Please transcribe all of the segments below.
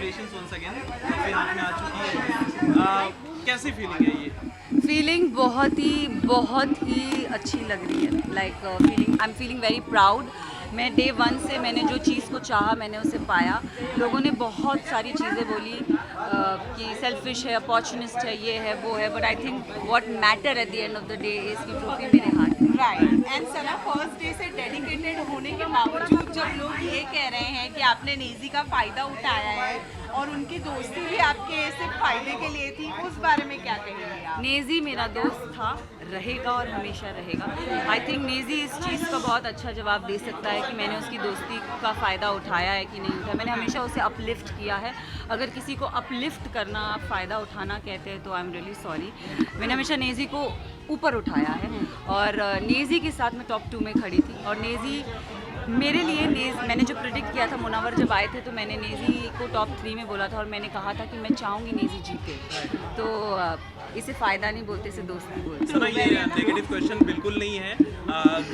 Congratulations once again, trophy हाथ में आ चुकी है। कैसी फीलिंग है ये? फीलिंग बहुत ही अच्छी लग रही है। Like I am feeling very proud. मैं डे वन से मैंने जो चीज़ को चाहा मैंने उसे पाया। लोगों ने बहुत सारी चीज़ें बोली कि सेल्फिश है, अपॉर्चुनिस्ट है, ये है वो है, but I think what matter at the end of the day is की ट्रॉफी मेरे हाथ में। Right. And Sana, first day से डेडिकेटेड होने के बावजूद जब लोग ये कह रहे हैं कि आपने नेजी का फ़ायदा उठाया है और उनकी दोस्ती भी आपके सिर्फ फ़ायदे के लिए थी, उस बारे में क्या कहेंगे आप? नेजी मेरा दोस्त था, रहेगा और हमेशा रहेगा। आई थिंक नेजी इस चीज़ का बहुत अच्छा जवाब दे सकता है कि मैंने उसकी दोस्ती का फ़ायदा उठाया है कि नहीं उठाया। मैंने हमेशा उसे अपलिफ्ट किया है। अगर किसी को अपलिफ्ट करना आप फ़ायदा उठाना कहते हैं तो आई एम रियली सॉरी। मैंने हमेशा नेजी को ऊपर उठाया है और नेजी के साथ मैं टॉप 2 में खड़ी थी। और नेजी मेरे लिए मैंने जो प्रेडिक्ट किया था, मुनावर जब आए थे तो मैंने नेजी को टॉप 3 में बोला था और मैंने कहा था कि मैं चाहूँगी नेजी जीते। तो इसे फ़ायदा नहीं बोलते, इसे दोस्ती बोलते। सुना, ये नेगेटिव क्वेश्चन बिल्कुल नहीं है।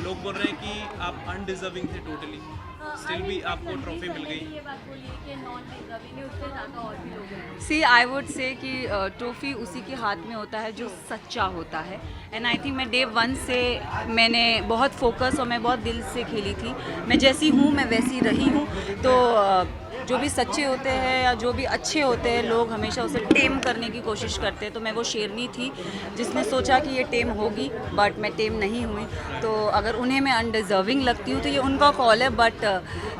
लोग बोल रहे हैं कि आप अनडिजर्विंग थे टोटली, स्टिल भी आपको ट्रॉफी मिल गई। सी आई वुड से कि ट्रॉफी उसी के हाथ में होता है जो सच्चा होता है। एंड आई थिंक मैं डे वन से मैंने बहुत फोकस और मैं बहुत दिल से खेली थी। मैं जैसी हूँ मैं वैसी रही हूँ। तो जो भी सच्चे होते हैं या जो भी अच्छे होते हैं, लोग हमेशा उसे टेम करने की कोशिश करते हैं। तो मैं वो शेरनी थी जिसने सोचा कि ये टेम होगी, बट मैं टेम नहीं हुई। तो अगर उन्हें मैं अनडिज़र्विंग लगती हूँ तो ये उनका कॉल है, बट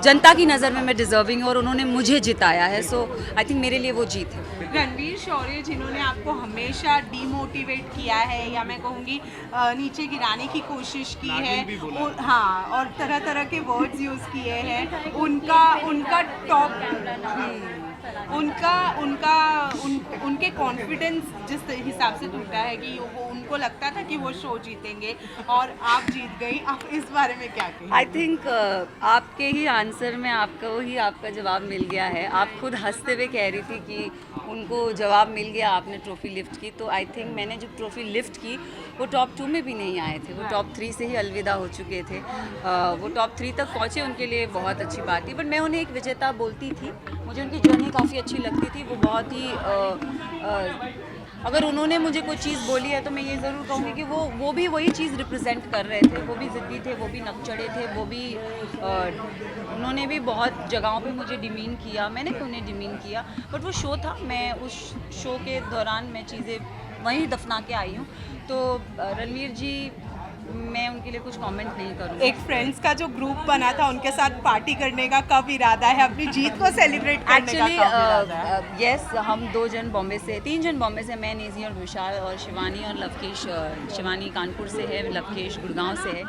जनता की नज़र में मैं डिज़र्विंग हूँ और उन्होंने मुझे जिताया है। सो आई थिंक मेरे लिए वो जीत है। रणवीर शौर्य, जिन्होंने आपको हमेशा डीमोटिवेट किया है या मैं कहूँगी नीचे गिराने की कोशिश की है, हाँ, और तरह तरह के वर्ड्स यूज़ किए हैं, उनका टॉप उनके कॉन्फिडेंस जिस हिसाब से टूटा है कि वो उनको लगता था कि वो शो जीतेंगे और आप जीत गई, आप इस बारे में क्या कहेंगे? आई थिंक आपके ही आंसर में आपका जवाब मिल गया है। आप खुद हंसते हुए कह रही थी कि उनको जवाब मिल गया, आपने ट्रॉफी लिफ्ट की। तो आई थिंक मैंने जब ट्रॉफी लिफ्ट की वो टॉप 2 में भी नहीं आए थे, वो टॉप 3 से ही अलविदा हो चुके थे। वो टॉप 3 तक पहुँचे, उनके लिए बहुत अच्छी बात थी। बट मैं उन्हें एक विजेता बोलती थी। मुझे उनकी जर्नी काफ़ी अच्छी लगती थी। वो बहुत ही अगर उन्होंने मुझे कोई चीज़ बोली है तो मैं ये ज़रूर कहूँगी कि वो भी वही चीज़ रिप्रेजेंट कर रहे थे। वो भी ज़िद्दी थे, वो भी नकचड़े थे, वो भी उन्होंने भी बहुत जगहों पे मुझे डिमीन किया, मैंने भी उन्हें डिमीन किया। बट वो शो था, मैं उस शो के दौरान मैं चीज़ें वहीं दफना के आई हूँ। तो रणवीर जी, मैं उनके लिए कुछ कमेंट नहीं करूँगी। एक फ्रेंड्स का जो ग्रुप बना था, उनके साथ पार्टी करने का कब इरादा है? अपनी जीत को सेलिब्रेट करने का कब इरादा है? यस, हम 2 जन बॉम्बे से, 3 जन बॉम्बे से, मैं, नेजी और विशाल और शिवानी और लवकेश। शिवानी कानपुर से है, लवकेश गुड़गांव से है।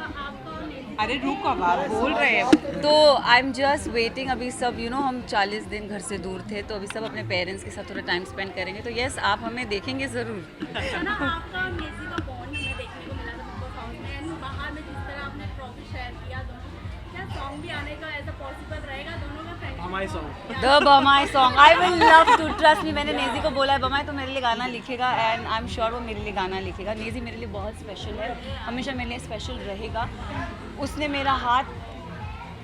अरे रुको, अब आप बोल रहे हैं। तो आई एम जस्ट वेटिंग। अभी सब हम 40 दिन घर से दूर थे, तो अभी सब अपने पेरेंट्स के साथ थोड़ा टाइम स्पेंड करेंगे। तो यस, आप हमें देखेंगे ज़रूर। आपका नेजी का बॉन्ड हमें देखने को मिला था बिग बॉस हाउस में, एंड बाहर में जिस तरह आपने ट्रॉफी शेयर किया दोनों, क्या सॉन्ग भी आने का ऐसा पॉसिबल रहेगा दोनों का फ्रेंडशिप? हमारे सॉन्ग, द बमाई song, I will love to, trust me. मैंने नेजी को बोला है बमाई तो मेरे लिए गाना लिखेगा, एंड आई एम श्योर वो मेरे लिए गाना लिखेगा। नेजी मेरे लिए बहुत स्पेशल है, हमेशा मेरे लिए स्पेशल रहेगा। उसने मेरा हाथ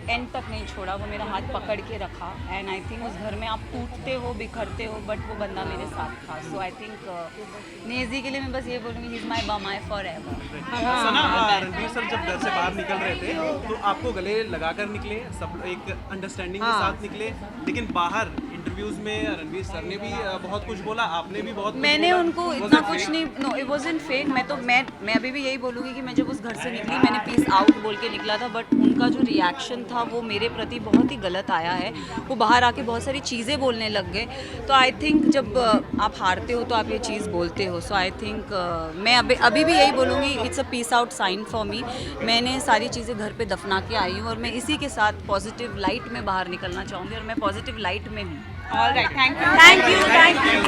एंड तक नहीं छोड़ा, वो मेरा हाथ पकड़ के रखा। एंड आई थिंक उस घर में आप टूटते हो, बिखरते हो, बट वो बंदा मेरे साथ था। सो आई थिंक नेजी के लिए मैं बस ये बोलूँगी, ही इज़ माई बमाई फॉर एवर। सुना, रणवीर सर जब घर से बाहर निकल रहे थे तो आपको गले लगाकर निकले, सब एक अंडरस्टैंडिंग के साथ निकले, लेकिन बाहर इंटरव्यूज में रणवीर सर ने भी बहुत कुछ बोला, आपने भी बहुत कुछ मैंने बोला। उनको इतना कुछ नहीं, नो इट वाज़न्ट फेक। मैं अभी भी यही बोलूँगी कि मैं जब उस घर से निकली, मैंने पीस आउट बोल के निकला था, बट उनका जो रिएक्शन था वो मेरे प्रति बहुत ही गलत आया है। वो बाहर आके बहुत सारी चीज़ें बोलने लग गए। तो आई थिंक जब आप हारते हो तो आप ये चीज़ बोलते हो। सो आई थिंक मैं अभी भी यही बोलूँगी, it's a peace out sign for me. मैंने सारी चीज़ें घर पे दफना के आई हूँ और मैं इसी के साथ पॉजिटिव लाइट में बाहर निकलना चाहूँगी और मैं पॉजिटिव लाइट में हूँ। All right, thank you. Thank you.